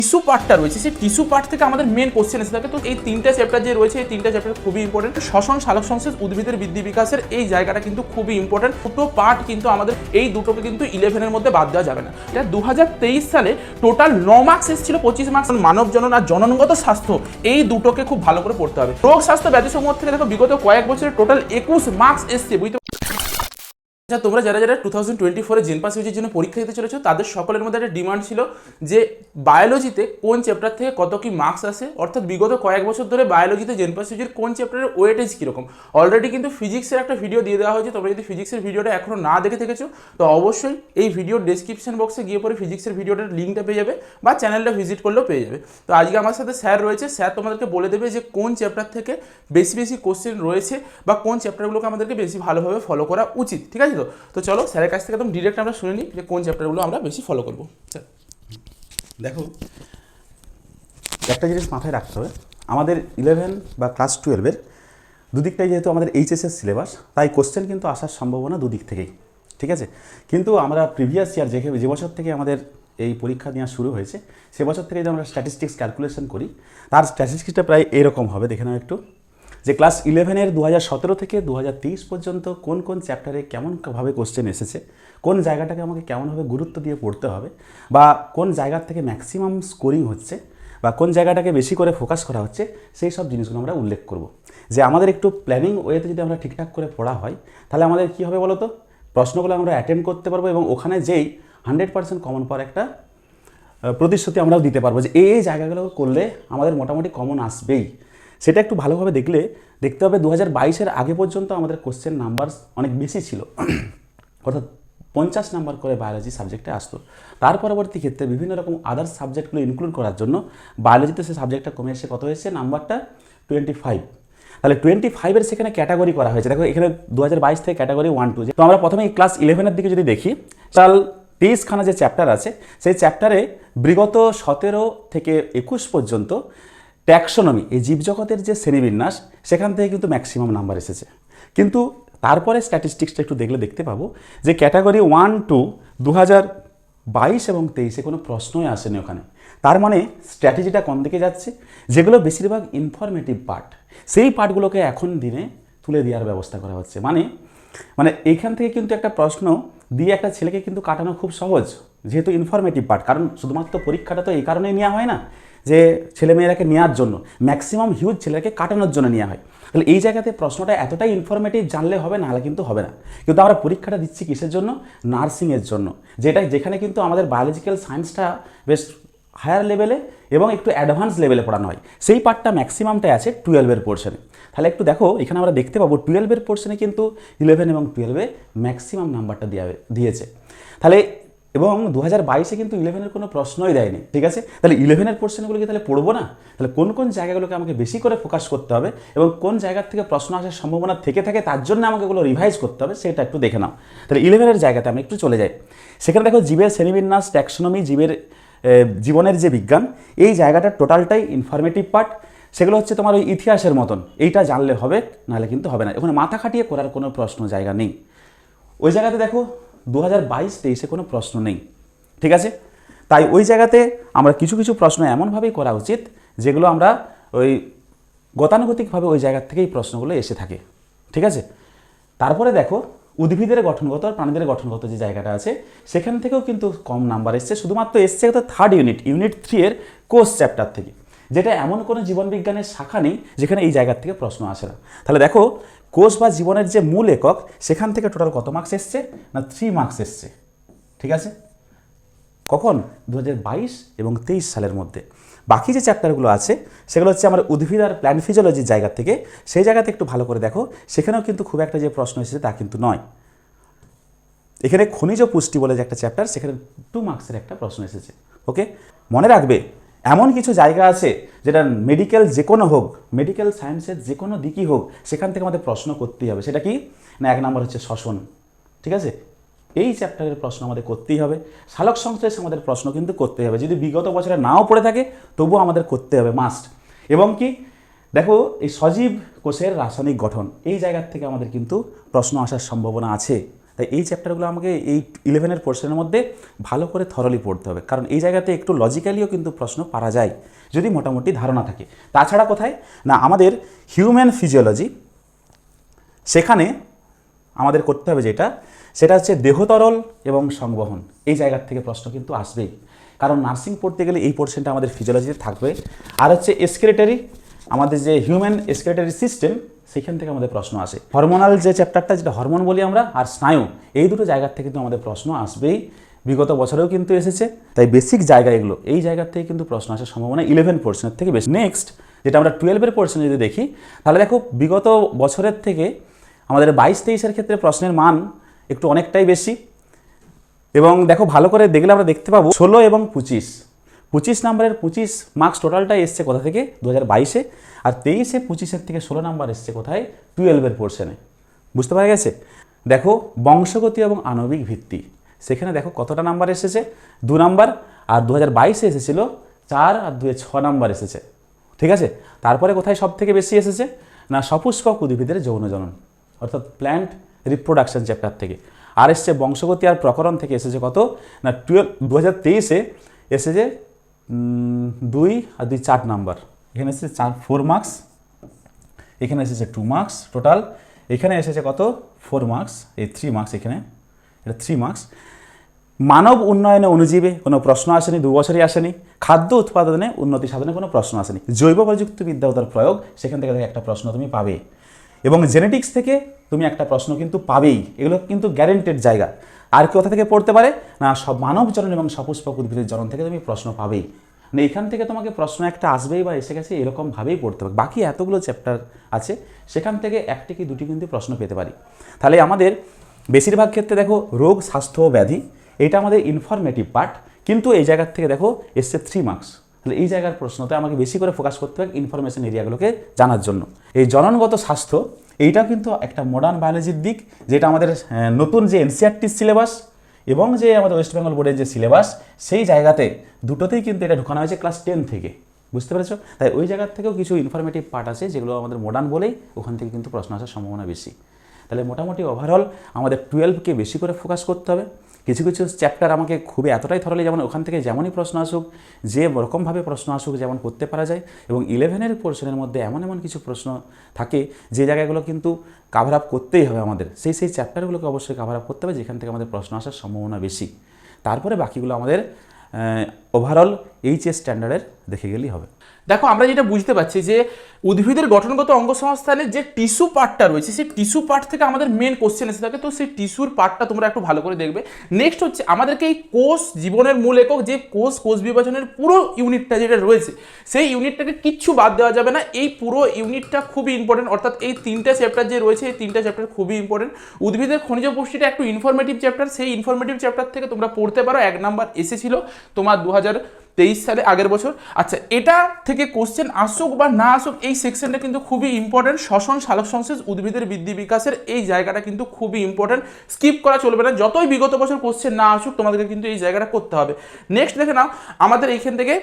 Tissue পার্টটা রয়েছে, সেই টিস্যু পার্ট থেকে আমাদের মেন কোশ্চেন এসে থাকে। তো এই তিনটা চ্যাপ্টার যে রয়েছে, এই তিনটা চ্যাপ্টার খুবই ইম্পর্টেন্ট। শ্বসন সালোক সংশ্লেষ উদ্ভিদের বৃদ্ধি বিকাশের এই জায়গাটা কিন্তু খুবই ইম্পর্টেন্ট। দুটো পার্ট কিন্তু আমাদের, এই দুটোকে কিন্তু 11-এর মধ্যে বাদ দেওয়া যাবে না। এটা 2023 সালে টোটাল 9 মার্কস এসেছিল, 25 মার্কস মানব জনন আর জননগত স্বাস্থ্য, এই দুটোকে খুব ভালো করে পড়তে হবে। রোগ স্বাস্থ্য ব্যাধি সমূহ থেকে দেখো বিগত কয়েক বছরে টোটাল 21 মার্কস এসছে, বুঝতে। আচ্ছা, তোমরা যারা 2024 জেনপাস ইউজির জন্য পরীক্ষা দিতে চলেছো, তাদের সকলের মধ্যে একটা ডিমান্ড ছিল যে বায়োলজিতে কোন চ্যাপ্টার থেকে কত কি মার্কস আসে, অর্থাৎ বিগত কয়েক বছর ধরে বায়োলজিতে জেনপাস ইউজির কোন চ্যাপ্টারের ওয়েটেজ কীরকম। অলরেডি কিন্তু ফিজিক্সের একটা ভিডিও দিয়ে দেওয়া হয়েছে। তোমরা যদি ফিজিক্সের ভিডিওটা এখনও না দেখে থেকেছো, তো অবশ্যই এই ভিডিওর ডেসক্রিপশন বক্সে গিয়ে পরে ফিজিক্সের ভিডিওটার লিঙ্কটা পেয়ে যাবে, বা চ্যানেলটা ভিজিট করলেও পেয়ে যাবে। তো আজকে আমার সাথে স্যার রয়েছে, স্যার তোমাদেরকে বলে দেবে যে কোন চ্যাপ্টার থেকে বেশি বেশি কোশ্চেন রয়েছে, বা কোন চ্যাপ্টারগুলোকে আমাদেরকে বেশি ভালোভাবে ফলো করা উচিত। ঠিক আছে? তো চলো স্যারের কাছ থেকে একদম ডিরেক্ট আমরা শুনে নিই যে কোন চ্যাপ্টারগুলো আমরা বেশি ফলো করবো। দেখো, একটা জিনিস মাথায় রাখতে হবে, আমাদের 11 বা ক্লাস 12-এর দুদিকটাই যেহেতু আমাদের এইচএসের সিলেবাস, তাই কোশ্চেন কিন্তু আসার সম্ভাবনা দুদিক থেকেই। ঠিক আছে? কিন্তু আমরা প্রিভিয়াস ইয়ার যে বছর থেকে আমাদের এই পরীক্ষা নেওয়া শুরু হয়েছে, সে বছর থেকে যদি আমরা স্ট্যাটিস্টিক্স ক্যালকুলেশন করি, তার স্ট্যাটিস্টিক্সটা প্রায় এরকম হবে। দেখে নাও একটু, যে ক্লাস 11-এর 2017 থেকে 2023 পর্যন্ত কোন কোন চ্যাপ্টারে কেমনভাবে কোশ্চেন এসেছে, কোন জায়গাটাকে আমাকে কেমনভাবে গুরুত্ব দিয়ে পড়তে হবে, বা কোন জায়গার থেকে ম্যাক্সিমাম স্কোরিং হচ্ছে, বা কোন জায়গাটাকে বেশি করে ফোকাস করা হচ্ছে, সেই সব জিনিসগুলো আমরা উল্লেখ করব। যে আমাদের একটু প্ল্যানিং ওয়েতে যদি আমরা ঠিকঠাক করে পড়া হয়, তাহলে আমাদের কী হবে বলো তো, প্রশ্নগুলো আমরা অ্যাটেন্ড করতে পারবো, এবং ওখানে যেই 100% কমন পাওয়ার একটা প্রতিশ্রুতি আমরাও দিতে পারবো যে এই জায়গাগুলো করলে আমাদের মোটামুটি কমন আসবেই। সেটা একটু ভালোভাবে দেখতে হবে 2022-এর আগে পর্যন্ত আমাদের কোশ্চেন নাম্বার অনেক বেশি ছিল, অর্থাৎ 50 নাম্বার করে বায়োলজি সাবজেক্টে আসতো। তার পরবর্তী ক্ষেত্রে বিভিন্ন রকম আদার্স সাবজেক্টগুলো ইনক্লুড করার জন্য বায়োলজিতে সেই সাবজেক্টটা কমে এসে কত হয়েছে, নাম্বারটা 25। তাহলে 25-এর সেখানে ক্যাটাগরি করা হয়েছে। দেখো এখানে 2022 থেকে ক্যাটাগরি 1, 2। তো আমরা প্রথমে এই ক্লাস 11-এর দিকে যদি দেখি, তাহলে 23খানা যে চ্যাপ্টার আছে, সেই চ্যাপ্টারে বিগত 17 থেকে 21 পর্যন্ত ট্যাক্সোনমি, এই জীবজগতের যে শ্রেণীবিন্যাস, সেখান থেকে কিন্তু ম্যাক্সিমাম নাম্বার এসেছে। কিন্তু তারপরে স্ট্যাটিস্টিক্সটা একটু দেখতে পাবো যে ক্যাটাগরি 1, 2 2022 এবং 23-এ কোনো প্রশ্নই আসেনি ওখানে। তার মানে স্ট্র্যাটেজিটা কোন দিকে যাচ্ছে, যেগুলো বেশিরভাগ ইনফরমেটিভ পার্ট, সেই পার্টগুলোকে এখন দিনে তুলে দেওয়ার ব্যবস্থা করা হচ্ছে। মানে এইখান থেকে কিন্তু একটা প্রশ্ন দিয়ে একটা ছেলেকে কিন্তু কাটানো খুব সহজ, যেহেতু ইনফরমেটিভ পার্ট। কারণ শুধুমাত্র পরীক্ষাটা তো এই কারণেই নেওয়া হয় না যে ছেলেমেয়েরাকে নেওয়ার জন্য, ম্যাক্সিমাম হিউজ ছেলেকে কাটানোর জন্য নেওয়া হয়। তাহলে এই জায়গাতে প্রশ্নটা এতটাই ইনফরমেটিভ জানলে হবে, নাহলে কিন্তু হবে না। কিন্তু আমরা পরীক্ষাটা দিচ্ছি কিসের জন্য? নার্সিংয়ের জন্য, যেখানে কিন্তু আমাদের বায়োলজিক্যাল সায়েন্সটা বেশ হায়ার লেভেলে এবং একটু অ্যাডভান্স লেভেলে পড়ানো হয়। সেই পার্টটা ম্যাক্সিমামটাই আছে 12-এর পোর্শনে। তাহলে একটু দেখো, এখানে আমরা দেখতে পাবো 12-এর পোর্শনে কিন্তু 11 এবং 12-এ ম্যাক্সিমাম নাম্বারটা দিয়েছে। তাহলে এবং 2022-এ কিন্তু 11-এর কোনো প্রশ্নই দেয়নি। ঠিক আছে? তাহলে 11-এর পোর্শনগুলোকে তাহলে পড়বো না? তাহলে কোন কোন জায়গাগুলোকে আমাকে বেশি করে ফোকাস করতে হবে, এবং কোন জায়গার থেকে প্রশ্ন আসার সম্ভাবনা থেকে থাকে, তার জন্য আমাকে এগুলো রিভাইজ করতে হবে, সেটা একটু দেখে নাও। তাহলে 11-এর জায়গাতে আমি একটু চলে যাই। সেখানে দেখো জীবের শ্রেণীবিন্যাস, ট্যাক্সোনমি, জীবনের যে বিজ্ঞান, এই জায়গাটা টোটালটাই ইনফরমেটিভ পার্ট। সেগুলো হচ্ছে তোমার ওই ইতিহাসের মতন, এইটা জানলে হবে, নাহলে কিন্তু হবে না। ওখানে মাথা খাটিয়ে করার কোনো প্রশ্ন জায়গা নেই। ওই জায়গাতে দেখো 2022-23-এ কোনো প্রশ্ন নেই। ঠিক আছে? তাই ওই জায়গাতে আমরা কিছু কিছু প্রশ্ন এমনভাবেই করা উচিত, যেগুলো আমরা ওই গতানুগতিকভাবে ওই জায়গার থেকেই প্রশ্নগুলো এসে থাকে। ঠিক আছে? তারপরে দেখো উদ্ভিদের গঠনগত আর প্রাণীদের গঠনগত যে জায়গাটা আছে, সেখান থেকেও কিন্তু কম নাম্বার এসছে। শুধুমাত্র এসছে তো 3rd ইউনিট 3-এর কোষ চ্যাপ্টার থেকে, যেটা এমন কোনো জীবনবিজ্ঞানের শাখা নেই যেখানে এই জায়গার থেকে প্রশ্ন আসে না। তাহলে দেখো, কোষ বা জীবনের যে মূল একক, সেখান থেকে টোটাল কত মার্কস এসছে না 3 মার্কস এসছে। ঠিক আছে? কখন? 2022 এবং 23 সালের মধ্যে। বাকি যে চ্যাপ্টারগুলো আছে, সেগুলো হচ্ছে আমার উদ্ভিদ আর প্ল্যান্ট ফিজিওলজির জায়গা থেকে, সেই জায়গাতে একটু ভালো করে দেখো, সেখানেও কিন্তু খুব একটা যে প্রশ্ন এসেছে তা কিন্তু নয়। এখানে খনিজ পুষ্টি বলে যে একটা চ্যাপ্টার, সেখানে 2 মার্কসের একটা প্রশ্ন এসেছে। ওকে? মনে রাখবে, এমন কিছু জায়গা আছে যেটা মেডিকেল যে কোনো হোক, মেডিকেল সায়েন্সের যে কোনো দিকই হোক, সেখান থেকে আমাদের প্রশ্ন করতেই হবে। সেটা কি না, 1 নম্বর হচ্ছে শ্বসন। ঠিক আছে? এই চ্যাপ্টারের প্রশ্ন আমাদের করতেই হবে। সালোক সংশ্লেষ আমাদের প্রশ্ন কিন্তু করতেই হবে, যদি বিগত বছরে নাও পড়ে থাকে তবুও আমাদের করতে হবে, মাস্ট। এবং কি দেখো, এই সজীব কোষের রাসায়নিক গঠন, এই জায়গার থেকে আমাদের কিন্তু প্রশ্ন আসার সম্ভাবনা আছে। তাই এই চ্যাপ্টারগুলো আমাকে এই 11-এর পোর্শনের মধ্যে ভালো করে থরলি পড়তে হবে, কারণ এই জায়গাতে একটু লজিক্যালিও কিন্তু প্রশ্ন পারা যায় যদি মোটামুটি ধারণা থাকে। তাছাড়া কোথায় না, আমাদের হিউম্যান ফিজিওলজি, সেখানে আমাদের করতে হবে সেটা হচ্ছে দেহতরল এবং সংবহন। এই জায়গার থেকে প্রশ্ন কিন্তু আসবেই, কারণ নার্সিং পড়তে গেলে এই পোর্শনটা আমাদের ফিজিওলজিতে থাকবে। আর হচ্ছে এক্সক্রিটরি, আমাদের যে হিউম্যান এক্সক্রিটরি সিস্টেম, সেখান থেকে আমাদের প্রশ্ন আসে। হরমোনাল যে চ্যাপ্টারটা, যেটা হরমোন বলি আমরা, আর স্নায়ু, এই দুটো জায়গার থেকে কিন্তু আমাদের প্রশ্ন আসবেই, বিগত বছরেও কিন্তু এসেছে। তাই বেসিক জায়গা এগুলো, এই জায়গার থেকে কিন্তু প্রশ্ন আসার সম্ভাবনা 11 পোর্শনের থেকে বেশি। নেক্সট যেটা আমরা 12-এর পোর্শনে যদি দেখি, তাহলে দেখো বিগত বছরের থেকে আমাদের 22-23-এর ক্ষেত্রে প্রশ্নের মান একটু অনেকটাই বেশি। এবং দেখো ভালো করে দেখলে আমরা দেখতে পাবো 16 এবং 25 নাম্বারের 25 মার্কস টোটালটাই এসছে কোথা থেকে 2022-এ, আর 23-এ 25-এর থেকে 16 নাম্বার এসছে কোথায় 12-এর পোর্শনে। বুঝতে পারা গেছে? দেখো বংশগতি এবং আণবিক ভিত্তি, সেখানে দেখো কতটা নাম্বার এসেছে, 2 নাম্বার, আর 2022-এ এসেছিল 4 আর 2-এ 6 নাম্বার এসেছে। ঠিক আছে, তারপরে কোথায় সব থেকে বেশি এসেছে না, সপুষ্পক উদ্ভিদের যৌন জনন, অর্থাৎ প্ল্যান্ট রিপ্রোডাকশন চ্যাপ্টার থেকে। আর এসছে বংশগতি আর প্রকরণ থেকে এসেছে কত না 2023-এ এসেছে 2 আর 2 4 নাম্বার। এখানে এসেছে 4 মার্কস, এখানে এসেছে 2 মার্কস টোটাল, এখানে এসেছে কত 4 মার্কস, এই 3 মার্কস, এখানে এটা 3 মার্কস। মানব উন্নয়নে অণুজীবে কোনো প্রশ্ন আসেনি, 2 বছরই আসেনি। খাদ্য উৎপাদনে উন্নতি সাধনে কোনো প্রশ্ন আসেনি। জৈব প্রযুক্তিবিদ্যা ও তার প্রয়োগ, সেখান থেকে একটা প্রশ্ন তুমি পাবে। এবং জেনেটিক্স থেকে তুমি একটা প্রশ্ন কিন্তু পাবেই, এগুলো কিন্তু গ্যারেন্টেড জায়গা। আর কোথা থেকে পড়তে পারে না, সব মানব জনন এবং সপুষ্পক উদ্ভিদের জনন থেকে তুমি প্রশ্ন পাবেই। মানে এখান থেকে তোমাকে প্রশ্ন একটা আসবেই বা এসে গেছে, এরকমভাবেই পড়তে হবে। বাকি এতগুলো চ্যাপ্টার আছে, সেখান থেকে একটি কি দুটি কিন্তু প্রশ্ন পেতে পারি। তাহলে আমাদের বেশিরভাগ ক্ষেত্রে দেখো রোগ, স্বাস্থ্য ও ব্যাধি, এটা আমাদের ইনফরমেটিভ পার্ট, কিন্তু এই জায়গার থেকে দেখো এসছে 3 মার্কস। তাহলে এই জায়গার প্রশ্নতে আমাকে বেশি করে ফোকাস করতে হবে ইনফরমেশন এরিয়াগুলোকে জানার জন্য। এই জননগত স্বাস্থ্য, এইটাও কিন্তু একটা মডার্ন বায়োলজির দিক, যেটা আমাদের নতুন যে এনসিইআরটির সিলেবাস এবং যে আমাদের ওয়েস্ট বেঙ্গল বোর্ডের যে সিলেবাস, সেই জায়গাতে দুটোতেই কিন্তু এটা ঢোকানো হয়েছে ক্লাস 10 থেকে। বুঝতে পেরেছো? তাই ওই জায়গার থেকেও কিছু ইনফরমেটিভ পার্ট আছে, যেগুলো আমাদের মডার্ন বলেই ওখান থেকে কিন্তু প্রশ্ন আসার সম্ভাবনা বেশি। তাহলে মোটামুটি ওভারঅল আমাদের 12কে বেশি করে ফোকাস করতে হবে। কিছু কিছু চ্যাপ্টার আমাকে খুবই এতটাই থরলি, যেমন ওখান থেকে যেমনই প্রশ্ন আসুক, যে রকমভাবে প্রশ্ন আসুক, যেমন করতে পারা যায়। এবং 11-এর পোর্শনের মধ্যে এমন এমন কিছু প্রশ্ন থাকে যে জায়গাগুলো কিন্তু কাভার আপ করতেই হবে আমাদের, সেই চ্যাপ্টারগুলোকে অবশ্যই কাভার আপ করতে হবে, যেখান থেকে আমাদের প্রশ্ন আসার সম্ভাবনা বেশি। তারপরে বাকিগুলো আমাদের ওভারঅল এইচএস স্ট্যান্ডার্ডের দেখে গেলেই হবে। দেখো আমরা যেটা বুঝতে পারছি যে উদ্ভিদের গঠনগত অঙ্গসংস্থানের যে টিস্যু পার্টটা রয়েছে, সেই টিস্যু পার্ট থেকে আমাদের মেন কোশ্চেন এসে থাকে। তো সেই টিস্যুর পার্টটা তোমরা একটু ভালো করে দেখবে। নেক্সট হচ্ছে আমাদেরকে এই কোষ জীবনের মূল একক, যে কোষ বিভাজনের পুরো ইউনিটটা যেটা রয়েছে, সেই ইউনিটটাকে কিচ্ছু বাদ দেওয়া যাবে না। এই পুরো ইউনিটটা খুবই ইম্পর্টেন্ট, অর্থাৎ এই 3টা চ্যাপ্টার যে রয়েছে, এই 3টা চ্যাপ্টার খুবই ইম্পর্টেন্ট। উদ্ভিদের খনিজ পুষ্টিটা একটু ইনফরমেটিভ চ্যাপ্টার, সেই ইনফরমেটিভ চ্যাপ্টার থেকে তোমরা পড়তে পারো। 1 নাম্বার এসেছিল তোমার 2023 সালে, আগের বছর। আচ্ছা, এটা থেকে কোশ্চেন আসুক বা না আসুক, এই সেকশনটা কিন্তু খুবই ইম্পর্টেন্ট। শ্বসন, সালোকসংশ্লেষ, উদ্ভিদের বৃদ্ধি বিকাশের এই জায়গাটা কিন্তু খুবই ইম্পর্টেন্ট, স্কিপ করা চলবে না। যতই বিগত বছর কোশ্চেন না আসুক, তোমাদেরকে কিন্তু এই জায়গাটা করতে হবে। নেক্সট দেখে নাও, আমাদের এইখান থেকে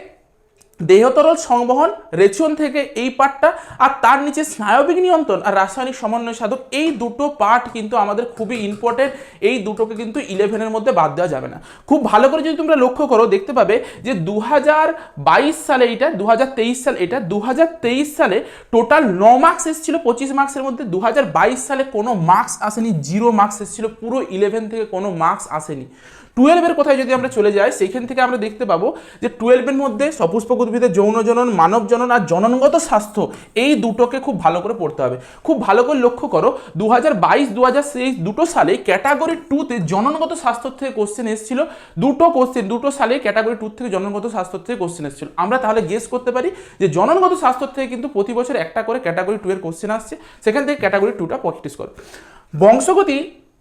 দেহতরল সংবহন, রেচন থেকে এই পার্টটা, আর তার নিচে স্নায়বিক নিয়ন্ত্রণ আর রাসায়নিক সমন্বয় সাধক, এই দুটো পার্ট কিন্তু আমাদের খুবই ইম্পর্টেন্ট। এই দুটোকে কিন্তু 11-এর মধ্যে বাদ দেওয়া যাবে না। খুব ভালো করে যদি তোমরা লক্ষ্য করো, দেখতে পাবে যে 2022 সালে এটা, 2023 সাল এটা, 2023 সালে টোটাল 9 মার্কস এসেছিল 25 মার্কসের মধ্যে। 2022 সালে কোনো মার্কস আসেনি, 0 মার্কস এসেছিল। পুরো 11 থেকে কোনো মার্কস আসেনি। 12-এর কোথায় যদি আমরা চলে যাই, সেইখান থেকে আমরা দেখতে পাবো যে 12-এর মধ্যে সপুষ্পক উদ্ভিদের যৌন জনন, মানব জনন আর জননগত স্বাস্থ্য, এই দুটোকে খুব ভালো করে পড়তে হবে। খুব ভালো করে লক্ষ্য করো, 2022-2023 দুটো সালে ক্যাটাগরি 2-তে জননগত স্বাস্থ্য থেকে কোশ্চেন এসেছিল। দুটো সালে ক্যাটাগরি 2 থেকে জননগত স্বাস্থ্য থেকে কোশ্চেন এসেছিল। আমরা তাহলে গেস করতে পারি যে জননগত স্বাস্থ্য থেকে কিন্তু প্রতি বছর একটা করে ক্যাটাগরি 2-এর কোশ্চেন আসছে, সেখান থেকে ক্যাটাগরি 2টা প্র্যাকটিস করো। বংশগতি,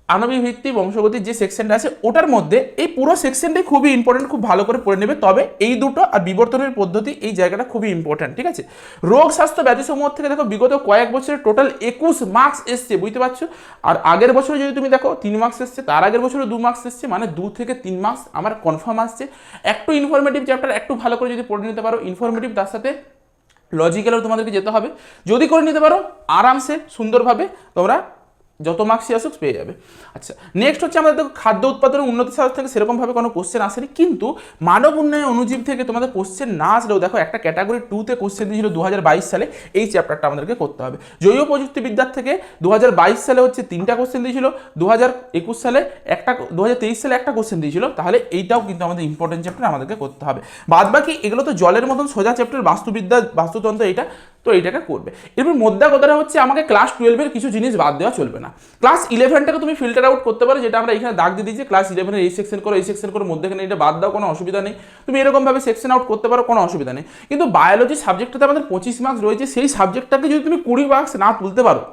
আণবিক ভিত্তি, বংশগতির যে সেকশনটা আছে, ওটার মধ্যে এই পুরো সেকশনটাই খুবই ইম্পর্টেন্ট, খুব ভালো করে পড়ে নেবে। তবে এই দুটো আর বিবর্তনের পদ্ধতি, এই জায়গাটা খুবই ইম্পর্টেন্ট, ঠিক আছে। রোগ, স্বাস্থ্য, ব্যাধি সমূহ থেকে দেখো বিগত কয়েক বছরের টোটাল 21 মার্কস এসছে, বুঝতে পারছো। আর আগের বছরে যদি তুমি দেখো 3 মার্কস এসছে, তার আগের বছরে 2 মার্কস এসছে, মানে 2 থেকে 3 মার্কস আমার কনফার্ম আসছে। একটু ইনফরমেটিভ চ্যাপ্টার একটু ভালো করে যদি পড়ে নিতে পারো, ইনফরমেটিভ তার সাথে লজিক্যালও তোমাদেরকে যেতে হবে, যদি করে নিতে পারো আরামসে সুন্দরভাবে তোমরা যত মার্কসই আসুক পেয়ে যাবে। আচ্ছা, নেক্সট হচ্ছে আমাদের দেখো খাদ্য উৎপাদনের উন্নতি সাধন থেকে সেরকমভাবে কোনো কোশ্চেন আসেনি, কিন্তু মানব উন্নয়ন অনুজীব থেকে তোমাদের কোশ্চেন না আসলেও দেখো একটা ক্যাটাগরি 2-তে কোশ্চেন দিয়েছিল 2022 সালে, এই চ্যাপ্টারটা আমাদেরকে করতে হবে। জৈব প্রযুক্তিবিদ্যার থেকে 2022 সালে হচ্ছে 3টা কোশ্চেন দিয়েছিল, 2021 সালে একটা, 2023 সালে একটা কোশ্চেন দিয়েছিল, তাহলে এইটাও কিন্তু আমাদের ইম্পর্টেন্ট চ্যাপ্টার আমাদেরকে করতে হবে। বাদ বাকি এগুলো তো জলের মতন সোজা চ্যাপ্টার, বাস্তুবিদ্যা বাস্তুতন্ত্র এইটা, তো এইটাকে করবে। এরপর মোদ্দা কথাটা হচ্ছে আমাকে ক্লাস 12-এর কিছু জিনিস বাদ দেওয়া চলবে না। ক্লাস 11টাকে তুমি ফিল্টার আউট করতে পারো, যেটা আমরা এখানে দাগ দিয়ে দিয়েছি, ক্লাস 11-এর এই সেকশন করো, এই সেকশন করো, মধ্যেখানে এটা বাদ দাও, কোনো অসুবিধা নেই। তুমি এরকমভাবে সেকশন আউট করতে পারো, কোনো অসুবিধা নেই। কিন্তু বায়োলজি সাবজেক্টটাতে আমাদের 25 মার্কস রয়েছে, সেই সাবজেক্টটাকে যদি তুমি 20 মার্কস না তুলতে পারো,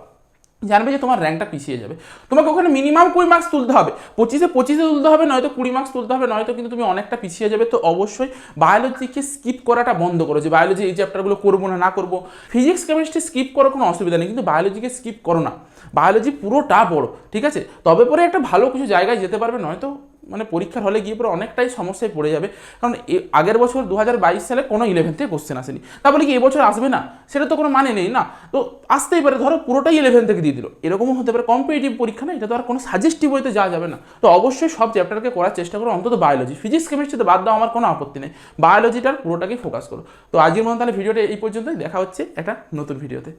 জানবে যে তোমার র্যাঙ্কটা পিছিয়ে যাবে। তোমাকে ওখানে মিনিমাম 20 মার্কস তুলতে হবে, 25-এ তুলতে হবে, নয়তো 20 মার্কস তুলতে হবে, নয়তো কিন্তু তুমি অনেকটা পিছিয়ে যাবে। তো অবশ্যই বায়োলজিকে স্কিপ করাটা বন্ধ করো, যে বায়োলজি এই চ্যাপ্টারগুলো করবো না, না করবো। ফিজিক্স কেমিস্ট্রি স্কিপ করো, কোনো অসুবিধা নেই, কিন্তু বায়োলজিকে স্কিপ করো না। বায়োলজি পুরোটা পড়ো, ঠিক আছে? তবে পরে একটা ভালো কিছু জায়গায় যেতে পারবে, নয়তো মানে পরীক্ষার হলে গিয়ে পরে অনেকটাই সমস্যায় পড়ে যাবে। কারণ আগের বছর 2022 সালে কোনো 11 থেকে কোশ্চেন আসেনি, তারপরে কি এবছর আসবে না? সেটা তো কোনো মানে নেই না। তো আসতেই পারে, ধরো পুরোটাই 11 থেকে দিয়ে দিল, এরকমও হতে পারে। কম্পিটিটিভ পরীক্ষা না, এটা তো আর কোনো সাজেস্টিভ বইতে যাওয়া যাবে না। তো অবশ্যই সব চ্যাপ্টারকে করার চেষ্টা করো, অন্তত বায়োলজি। ফিজিক্স কেমিস্ট্রিতে বাদ দাও, আমার কোনো আপত্তি নেই, বায়োলজিটার পুরোটাকেই ফোকাস করো। তো আজকের মতো তাহলে ভিডিওটা এই পর্যন্তই, দেখা হচ্ছে একটা নতুন ভিডিওতে।